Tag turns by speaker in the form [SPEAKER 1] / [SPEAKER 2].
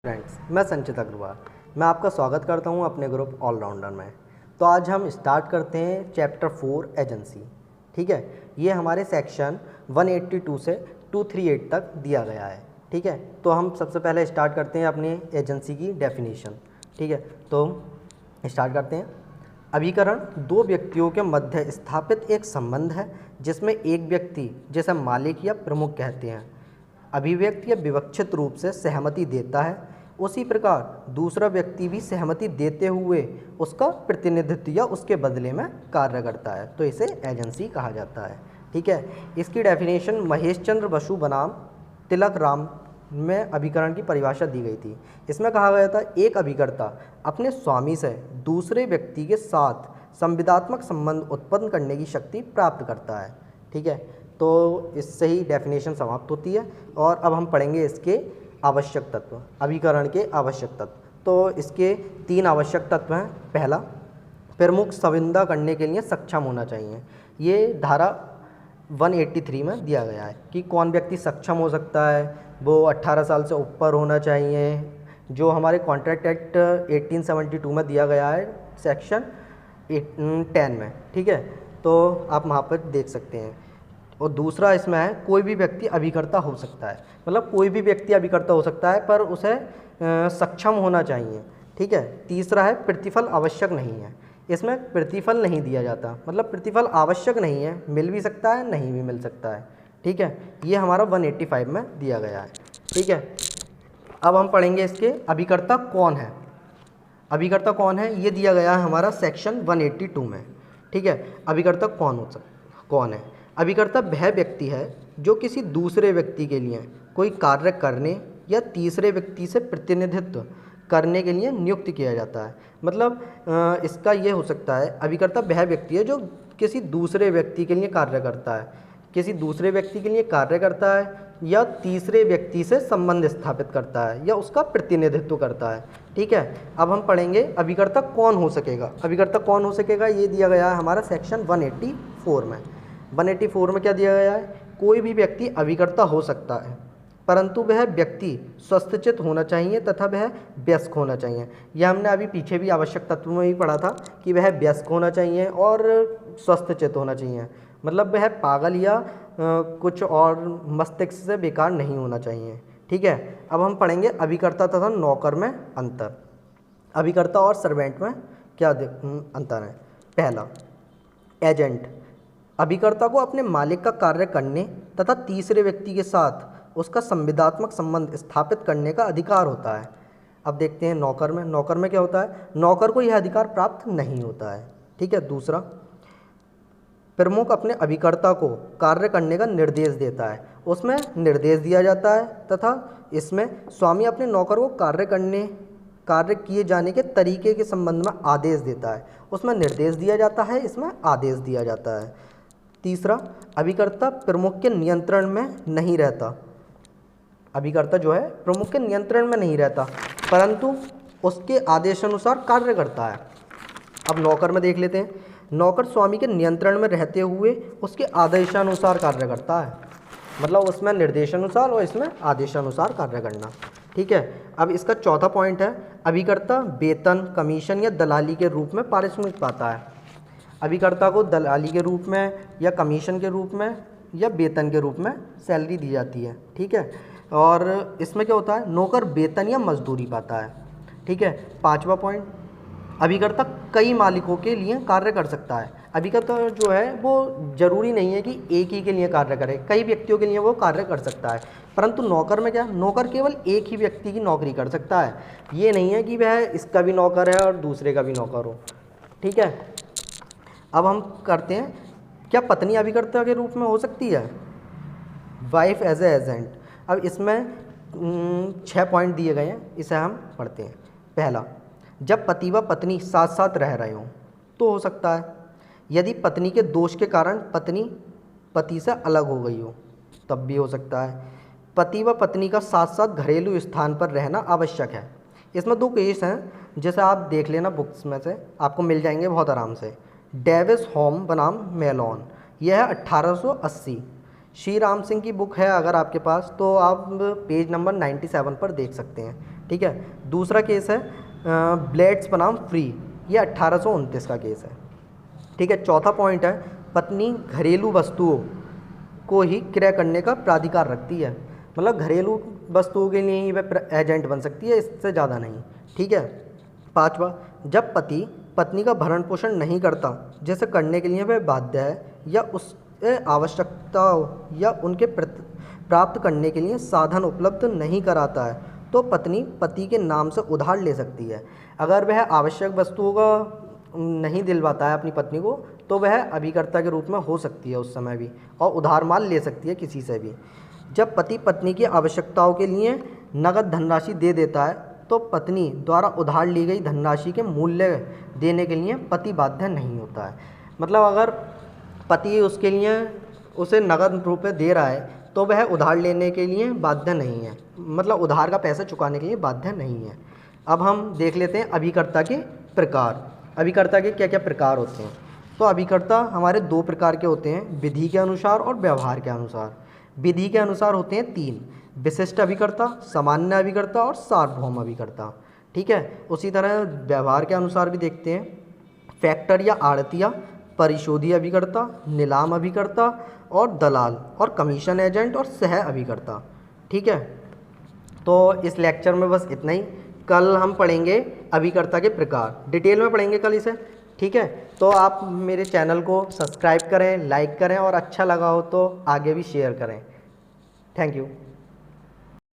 [SPEAKER 1] Friends, मैं संचित अग्रवाल। मैं आपका स्वागत करता हूं अपने ग्रुप ऑलराउंडर में। तो आज हम स्टार्ट करते हैं चैप्टर 4 एजेंसी। ठीक है, ये हमारे सेक्शन 182 से 238 तक दिया गया है। ठीक है, तो हम सबसे पहले स्टार्ट करते हैं अपनी एजेंसी की डेफिनेशन। ठीक है, तो स्टार्ट करते हैं। अभिकरण दो व्यक्तियों के मध्य स्थापित एक संबंध है जिसमें एक व्यक्ति, जैसे मालिक या प्रमुख कहते हैं, अभिव्यक्त या विवक्षित रूप से सहमति देता है, उसी प्रकार दूसरा व्यक्ति भी सहमति देते हुए उसका प्रतिनिधित्व या उसके बदले में कार्य करता है, तो इसे एजेंसी कहा जाता है। ठीक है, इसकी डेफिनेशन महेश चंद्र बसु बनाम तिलक राम में अभिकरण की परिभाषा दी गई थी। इसमें कहा गया था, एक अभिकर्ता अपने स्वामी से दूसरे व्यक्ति के साथ संविदात्मक संबंध उत्पन्न करने की शक्ति प्राप्त करता है। ठीक है, तो इससे ही डेफिनेशन समाप्त होती है। और अब हम पढ़ेंगे इसके आवश्यक तत्व, अभिकरण के आवश्यक तत्व। तो इसके 3 आवश्यक तत्व हैं। पहला, प्रमुख संविदा करने के लिए सक्षम होना चाहिए। ये धारा 183 में दिया गया है कि कौन व्यक्ति सक्षम हो सकता है, वो 18 साल से ऊपर होना चाहिए, जो हमारे कॉन्ट्रैक्ट एक्ट 1872 में दिया गया है सेक्शन 10 में। ठीक है, तो आप वहाँ पर देख सकते हैं। और दूसरा इसमें है, कोई भी व्यक्ति अभिकर्ता हो सकता है, मतलब कोई भी व्यक्ति अभिकर्ता हो सकता है पर उसे सक्षम होना चाहिए। ठीक है, तीसरा है, प्रतिफल आवश्यक नहीं है। इसमें प्रतिफल नहीं दिया जाता, मतलब प्रतिफल आवश्यक नहीं है, मिल भी सकता है, नहीं भी मिल सकता है। ठीक है, ये हमारा 185 में दिया गया है। ठीक है, अब हम पढ़ेंगे इसके अभिकर्ता कौन है। अभिकर्ता कौन है ये दिया गया है हमारा सेक्शन 182 में। ठीक है, अभिकर्ता कौन है? अभिकर्ता वह व्यक्ति है जो किसी दूसरे व्यक्ति के लिए कोई कार्य करने या तीसरे व्यक्ति से प्रतिनिधित्व करने के लिए नियुक्त किया जाता है। मतलब इसका ये हो सकता है, अभिकर्ता वह व्यक्ति है जो किसी दूसरे व्यक्ति के लिए कार्य करता है, किसी दूसरे व्यक्ति के लिए कार्य करता है या तीसरे व्यक्ति से संबंध स्थापित करता है या उसका प्रतिनिधित्व करता है। ठीक है, अब हम पढ़ेंगे अभिकर्ता कौन हो सकेगा। अभिकर्ता कौन हो सकेगा ये दिया गया है हमारा सेक्शन 184 में। 184 में क्या दिया गया है, कोई भी व्यक्ति अभिकर्ता हो सकता है परंतु वह व्यक्ति स्वस्थचित होना चाहिए तथा वह वयस्क होना चाहिए। यह हमने अभी पीछे भी आवश्यक तत्व में ही पढ़ा था कि वह वयस्क होना चाहिए और स्वस्थचित होना चाहिए, मतलब वह पागल या कुछ और मस्तिष्क से बेकार नहीं होना चाहिए। ठीक है, अब हम पढ़ेंगे अभिकर्ता तथा नौकर में अंतर। अभिकर्ता और सर्वेंट में क्या अंतर है। पहला, एजेंट अभिकर्ता को अपने मालिक का कार्य करने तथा तीसरे व्यक्ति के साथ उसका संविदात्मक संबंध स्थापित करने का अधिकार होता है। अब देखते हैं नौकर में। नौकर में क्या होता है, नौकर को यह अधिकार प्राप्त नहीं होता है। ठीक है, दूसरा, प्रमुख अपने अभिकर्ता को कार्य करने का निर्देश देता है, उसमें निर्देश दिया जाता है तथा इसमें स्वामी अपने नौकर को कार्य किए जाने के तरीके के संबंध में आदेश देता है, उसमें निर्देश दिया जाता है, इसमें आदेश दिया जाता है। तीसरा, अभिकर्ता प्रमुख के नियंत्रण में नहीं रहता। अभिकर्ता जो है प्रमुख के नियंत्रण में नहीं रहता परंतु उसके आदेशानुसार कार्य करता है। अब नौकर में देख लेते हैं। नौकर स्वामी के नियंत्रण में रहते हुए उसके आदेशानुसार कार्य करता है, मतलब उसमें निर्देशानुसार और इसमें आदेशानुसार कार्य करना। ठीक है, अब इसका चौथा पॉइंट है, अभिकर्ता वेतन, कमीशन या दलाली के रूप में पारिश्रमिक पाता है। अभिकर्ता को दलाली के रूप में या कमीशन के रूप में या वेतन के रूप में सैलरी दी जाती है। ठीक है, और इसमें क्या होता है, नौकर वेतन या मजदूरी पाता है। ठीक है, पांचवा पॉइंट, अभिकर्ता कई मालिकों के लिए कार्य कर सकता है। अभिकर्ता जो है वो जरूरी नहीं है कि एक ही के लिए कार्य करे, कई व्यक्तियों के लिए वो कार्य कर सकता है। परंतु नौकर में क्या, नौकर केवल एक ही व्यक्ति की नौकरी कर सकता है, ये नहीं है कि वह इसका भी नौकर है और दूसरे का भी नौकर हो। ठीक है, अब हम करते हैं, क्या पत्नी अभिकर्ता के रूप में हो सकती है, वाइफ एज ए एजेंट। अब इसमें 6 पॉइंट दिए गए हैं, इसे हम पढ़ते हैं। पहला, जब पति व पत्नी साथ साथ रह रहे हों तो हो सकता है। यदि पत्नी के दोष के कारण पत्नी पति से अलग हो गई हो तब भी हो सकता है। पति व पत्नी का साथ साथ घरेलू स्थान पर रहना आवश्यक है। इसमें 2 केस हैं, जैसे आप देख लेना बुक्स में से, आपको मिल जाएंगे बहुत आराम से। डेविस होम बनाम मेलोन, यह है 1880। श्री राम सिंह की बुक है अगर आपके पास तो आप पेज नंबर 97 पर देख सकते हैं। ठीक है। दूसरा केस है ब्लेड्स बनाम फ्री, ये 1829 का केस है, ठीक है। चौथा पॉइंट है पत्नी घरेलू वस्तुओं को ही क्रय करने का प्राधिकार रखती है, मतलब घरेलू वस्तुओं के लिए ही वह एजेंट बन सकती है, इससे ज़्यादा नहीं, ठीक है। पांचवा, जब पति पत्नी का भरण पोषण नहीं करता जैसे करने के लिए वह बाध्य है या उससे आवश्यकताओं या उनके प्राप्त करने के लिए साधन उपलब्ध नहीं कराता है, तो पत्नी पति के नाम से उधार ले सकती है। अगर वह आवश्यक वस्तुओं का नहीं दिलवाता है अपनी पत्नी को, तो वह अभिकर्ता के रूप में हो सकती है उस समय भी, और उधार माल ले सकती है किसी से भी। जब पति पत्नी की आवश्यकताओं के लिए नगद धनराशि दे देता है, तो पत्नी द्वारा उधार ली गई धनराशि के मूल्य देने के लिए पति बाध्य नहीं होता है। मतलब अगर पति उसके लिए उसे नगद रूप में दे रहा है, तो वह उधार लेने के लिए बाध्य नहीं है, मतलब उधार का पैसा चुकाने के लिए बाध्य नहीं है। अब हम देख लेते हैं अभिकर्ता के प्रकार। अभिकर्ता के क्या क्या प्रकार होते हैं। तो अभिकर्ता हमारे दो प्रकार के होते हैं, विधि के अनुसार और व्यवहार के अनुसार। विधि के अनुसार होते हैं 3, विशिष्ट अभिकर्ता, सामान्य अभिकर्ता और सार्वभौम अभिकर्ता, ठीक है। उसी तरह व्यवहार के अनुसार भी देखते हैं, फैक्टर या आड़तिया, परिशोधी अभिकर्ता, नीलाम अभिकर्ता और दलाल, और कमीशन एजेंट और सह अभिकर्ता, ठीक है। तो इस लेक्चर में बस इतना ही। कल हम पढ़ेंगे अभिकर्ता के प्रकार, डिटेल में पढ़ेंगे कल इसे, ठीक है। तो आप मेरे चैनल को सब्सक्राइब करें, लाइक करें, और अच्छा लगा हो तो आगे भी शेयर करें। Thank you.